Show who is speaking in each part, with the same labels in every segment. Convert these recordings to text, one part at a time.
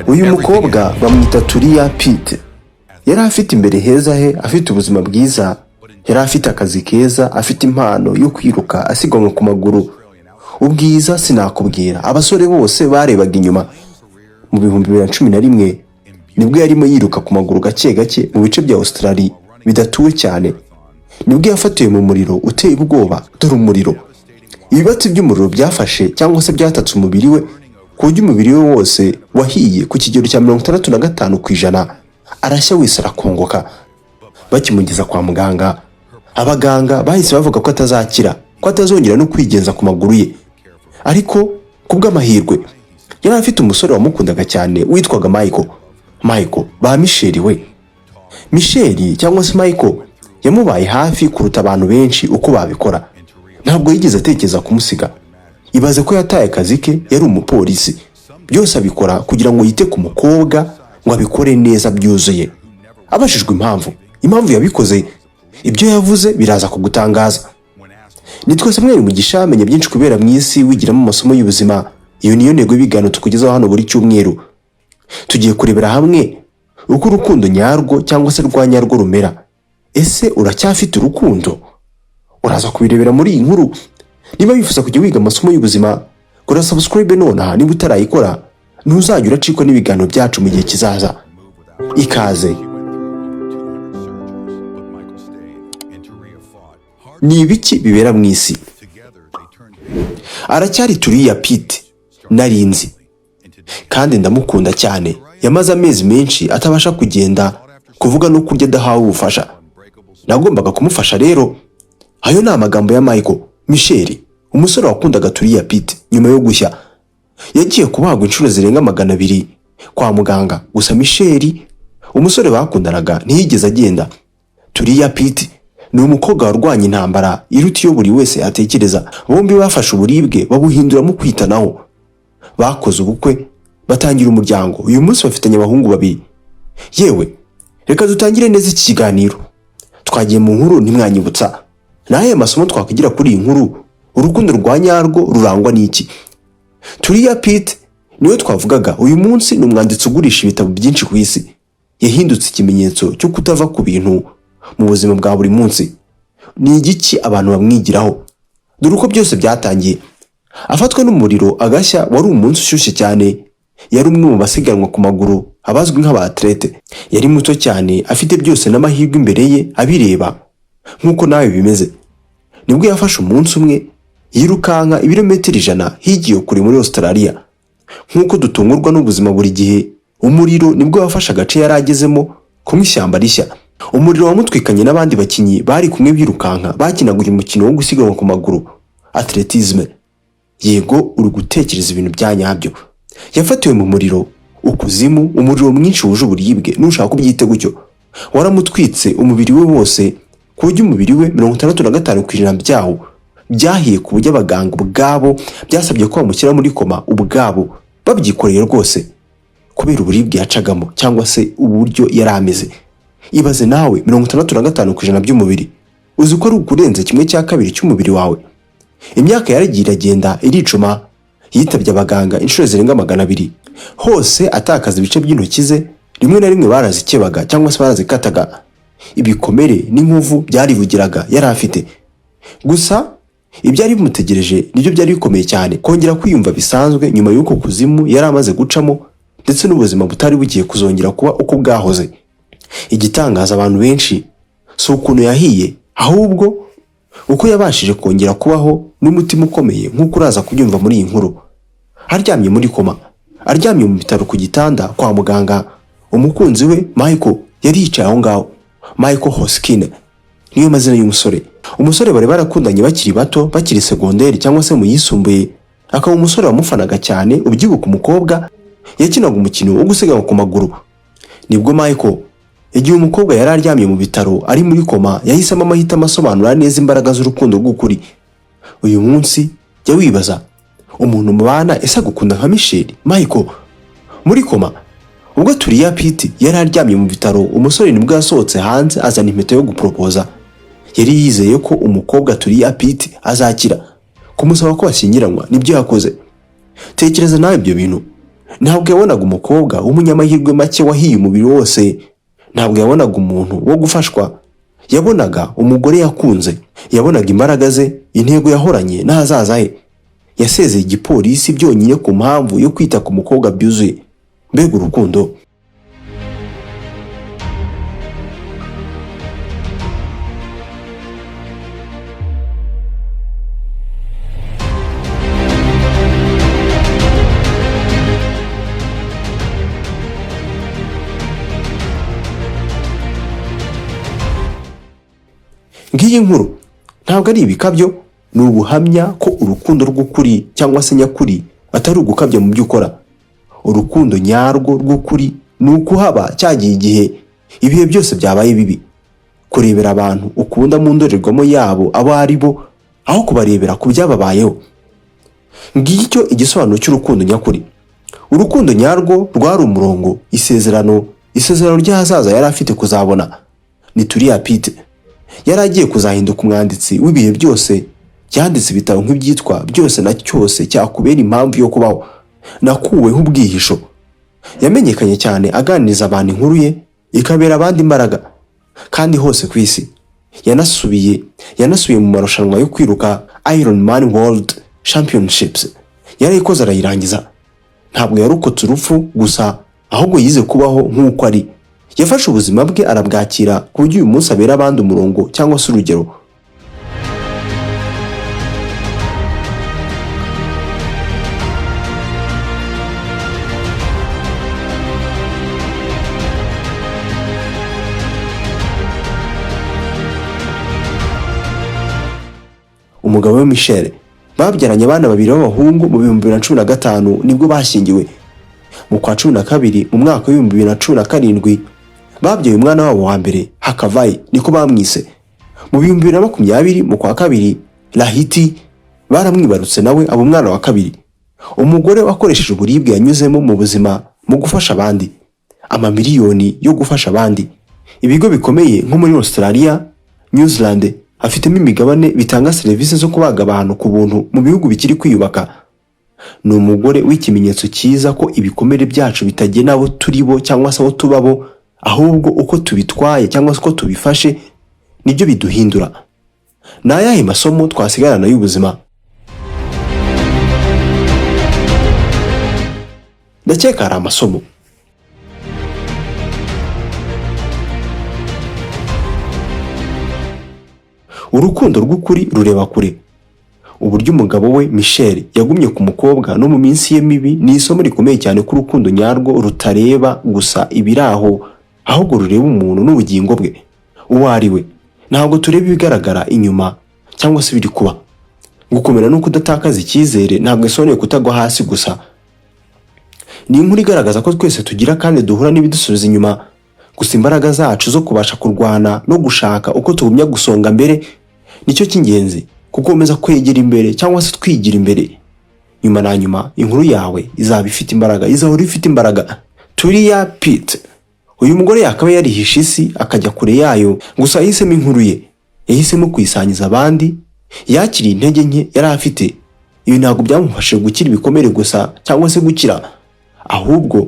Speaker 1: uyu mukobwa bamwita Tulia Pitt. Yari afite imbere heza he, afite ubuzima bwiza, yari afite akazi keza, afite impano yo kwiruka asiganwa ku maguru. Ubwiza sinakubwira, abasore bose barebaga inyuma. Mu 2011 nibwo yarimo yiruka ku maguru gake gake mu bice bya Australia bidatuwe cyane. Nibwo yafatiwe mu muriro uteye ubwoba. Dore umuriro, ibibatsi by'umuriro byafashe cyangwa se byatatse umubiri we, ku buryo umubiri we wose wahiye ku kigero cya 65%. Arashya wese arakongoka. Bakimugeza kwa muganga, abaganga bahise bavuga ko atazakira, ko atazongera no kwigenza ku maguru ye. Ariko kubw'amahirwe yari afite umusore wamukundaga cyane witwaga Michael ba Michelle we. Michelle cyangwa se Michael yamubaye hafi kuruta abantu benshi uko babikora. Ntabwo yigeze atekereza kumusiga. Ibaze ko yataye akazi ke, yari umupolisi. Byose abikora kugira ngo yite ku mukobwa, ngo abikore neza byuzuye. Abashijwe impamvu yabikoze, ibyo yavuze biraza kugutangaza. Nitwe Samuel Mugisha, menya byinshi kubera mu isi wigiramo amasomo y'ubuzima. Iyo niyo ntego y'ibigano tukugezaho hano buri cyumweru. Tugiye kurebera hamwe uko urukundo nyarwo cyangwa se rwa nyarwo rumera. Ese uracyafite urukundo? Uraza kubirebera muri iyi nkuru. Niba wifuza kujya wiga amasomo y'ubuzima, kora subscribe nonaha. Niba utarayikora, ntuzajya uracikwa n'ibiganiro byacu mu gihe kizaza. Ikaze. Ni ibiki bibera mu isi? Aracyari Tulia Pitt, narinzi kandi ndamukunda cyane. Yamaze amezi menshi atabasha kugenda, kuvuga no kurya adahawe ubufasha. Nagombaga kumufasha rero. Ayo ni amagambo ya Michelle, umusore wakundaga Tulia Pitt. Nyuma yo gushya, yagiye kubagwa inshuro zirenga 200 kwa muganga. Gusa Michelle, umusore bakundanaga, ntiyigeze agenda. Tulia Pitt ni umukobwa warwanya intambara iruta iyo buri wese atekereza. Bombi bafashe uburibwe babuhinduramo kwitanaho. Bakoze ubukwe, batangira umuryango. Uyu munsi bafitanye abahungu 2. Yewe, reka dutangire neza iki kiganiro. Twagiye mu nkuru ntimwanyibutsa. Naye masomo twakwigira kuri iyi nkuru. Urukundo rwa nyarwo rurangwa n'iki? Tulia Pitt niwe twavugaga. Uyu munsi ni umwanditsi ugurisha ibitabo byinshi ku isi. Yahindutse ikimenyetso cyo kutava ku bintu mu buzima bwa buri munsi. Ni igiki abantu bamwigiraho? Dore uko byose byatangiye. Afatwa n'umuriro agashya, wari umunsi ushyushye cyane. Yari umwe mu basiganwa ku maguru abazwi nk'abatlete. Yari muto cyane, afite byose n'amahirwe imbere ye abireba nkuko nawe bimeze. Nibwo yafashe umunsi umwe yirukanka ibirometero 100 higiye kure muri Australia. Nkuko dutungurwa n'ubuzima buri gihe, umuriro nibwo wafashe agace yari agezemo kumwishyamba rishya. Umuriro wamutwikanye n'abandi bakinyi bari kumwe birukanka, bakinaga uyu mukino wo gusiganwa ku maguru, atletisme. Yego, uri gutekereza ibintu bya nyabyo. Yafatiwe mu muriro, ukuzimu, umuriro mwinshi wuje uburibwe, nushaka kubyite gutyo. Waramutwitse umubiri we wose, ku buryo umubiri we 65% byawo byahiye, ku buryo abaganga ubwabo byasabye ko bamushyira muri koma ubwabo. Babyikoreye rwose kubera uburibwe yacagamo cyangwa se uburyo yari ameze. Ibaze nawe 65% by'umubiri. Uzi ko ari ukurenza 1/2 cy'umubiri wawe. Imyaka yaragiye iragenda iricuma. Yitabye abaganga inshuro zirenga 200. Hose atakaza ibice by'intoki ze, rimwe na rimwe barazikebaga cyangwa se barazikataga. Ibikomere n'inkovu byarivugiraga yari afite. Gusa ibyari bimutegereje nibyo byari bikomeye cyane. Kongera kwiyumva bisanzwe nyuma y'uko kuzimu yari amaze gucamo, ndetse n'ubuzima butari bugiye kuzongera kuba uko bwahoze. Igitangaza abantu benshi si ukuntu yahiye, ahubwo uko yabashije kongera kubaho n'umutima ukomeye, nk'uko uraza kubyumva muri iyi nkuru. Aryamye muri koma, aryamye mu bitaro ku gitanda kwa muganga. Umukunzi we Michael yari yicaye aho ngaho. Michael Hoskine niyo mazina y'umusore. Umusore bari barakundanye bakiri bato, bakiri segonderi cyangwa se mu yisumbuye. Akaba umusore wamufanaga cyane. Ubyibuka umukobwa yakinaga umukino wo gusiganwa ku maguru. Nibwo Michael, igihe umukobwa yari aryamye mu bitaro ari muri koma, yahisemo amahitamo asobanura neza imbaraga z'urukundo rw'ukuri. Uyu munsi jya wibaza, umuntu mubana ese agukunda nka Michael muri koma? Ubwo Tulia Pitt yari aryamye mu bitaro, umusore nibwo yasohotse hanze azana impeta yo gupropoza. Yari yizeye ko umukobwa Tulia Pitt azakira. Kumusaba ko bashyingiranwa nibyo yakoze. Tekereza nawe ibyo bintu. Ntabwo yabonaga umukobwa w'umunyamahirwe make wahiye umubiri wose. Ntabwo yabonaga umuntu wo gufashwa. Yabonaga umugore yakunze. Yabonaga imbaraga ze, intego yahoranye n'ahazaza he. Yasezeye igipolisi byonyine ku mpamvu yo kwita ku mukobwa byuzuye. Mbega urukundo! Ngiyi nkuru ntabwo ari ibikabyo, ni ubuhamya ko urukundo rw'ukuri cyangwa se nyakuri atari ugukabya mu byo ukora. Urukundo nyarwo rw'ukuri ni ukuhaba cyagiye igihe ibihe byose byabaye bibi. Kurebera abantu ukunda mu ndorerwamo yabo abo ari bo, aho kubarebera ku byababayeho. Ngicyo igisobanuro cy'urukundo nyakuri. Urukundo nyarwo rwari umurongo, isezerano ry'ahazaza yari afite kuzabona. Ni Tulia Pitt. Yari agiye kuzahinduka umwanditsi w'ibihe byose. Yanditse ibitabo nk'ibyitwa Byose na Cyose cyakubera impamvu yo kubaho, Nakuweho ubwihisho. Yamenyekanye cyane aganiriza abantu inkuru ye, ikabera abandi imbaraga. Kandi hose ku isi yanasubiye mu marushanwa yo kwiruka Ironman World Championships. Yarayikoze arayirangiza. Ntabwo yarokotse urupfu gusa, ahubwo yize kubaho nk'uko ari. Yafashe ubuzima bwe arabwakira ku buryo uyu munsi abera abandi umurongo cyangwa se urugero. Umugabo we Michelle babyaranye abana babiri b'abahungu mu 2015 nibwo bashyingiwe. Mu kwa 12 mu mwaka wa 2017 babyaye umwana wabo wa mbere, Hakavai niko bamwise. Mu 2020 mu kwa kabiri Lahiti baramwibarutse nawe abo umwana wa kabiri. Umugore wakoresheje uburibwe yanyuzemo mu buzima mu gufasha abandi, amamiliyoni yo gufasha abandi. Ibigo bikomeye nko muri Australia, New Zealand afitemo imigabane bitanga serivisi zo kubaga abantu ku buntu mu bihugu bikiri kwiyubaka. Ni umugore w'ikimenyetso cyiza ko ibikomere byacu bitagena abo turi bo cyangwa se abo tubabo, ahubwo uko tubitwaye cyangwa se uko tubifashe nibyo biduhindura. Ni ayahe masomo twasigarana y'ubuzima? Ndakeka ari amasomo. Urukundo rw'ukuri rureba kure. Uburyo umugabo we Michelle yagumye ku mukobwa no mu minsi ye mibi ni isomo rikomeye cyane ku rukundo nyarwo rutareba gusa ibiraho, ahubwo rureba umuntu n'ubugingo bwe uwo ari we. Ntabwo tureba ibigaragara inyuma cyangwa se biri kuba. Gukomera no kudatakaza icyizere ntabwo isobanuye kutagwa hasi gusa. Ni inkuru igaragaza ko twese tugira kandi duhura n'ibidusubiza inyuma. Gusa imbaraga zacu zo kubasha kurwana no gushaka uko tugumya gusonga mbere nicyo cy'ingenzi, kuko umeza kwegera imbere cyangwa se twigira imbere. Nyuma na nyuma inkuru yawe izaba ifite imbaraga, izahora ifite imbaraga. Tulia Pitt, uyu mugore yakaba yarihishe isi akajya kure yayo, gusa yahisemo inkuru ye, yahisemo kuyisangiza abandi. Yakiriye intege nke yari afite. Ibi ntabwo byamufashije gukira ibikomere gusa cyangwa se gukira, ahubwo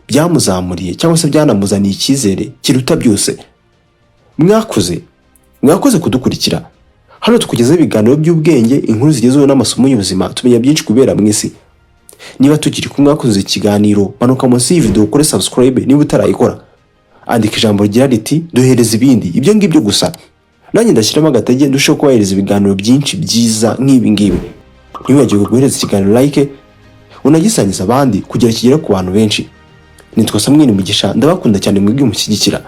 Speaker 1: byamuzamuriye cyangwa se byanamuzaniye icyizere kiruta byose. Mwakoze kudukurikira. Hano tukugezaho ibiganiro by'ubwenge, inkuru zigezweho n'amasomo y'ubuzima, tumenya byinshi kubera mu isi. Niba tukiri kumwe mwakoze ikiganiro, manuka munsi y'iyi video ukore subscribe niba utarayikora. Andika ijambo rigira riti duhereza ibindi. Ibyo ngibyo gusa. Nanjye ndashyiramo agatege ndusheho kubahereza ibiganiro byinshi byiza nk'ibi ngibi. Ntiwibagirwe guhereza ikiganiro like, unagisangiza abandi kugira kigere ku bantu benshi. Nitwa Samuel Mugisha, ndabakunda cyane mwebwe mushyigikira.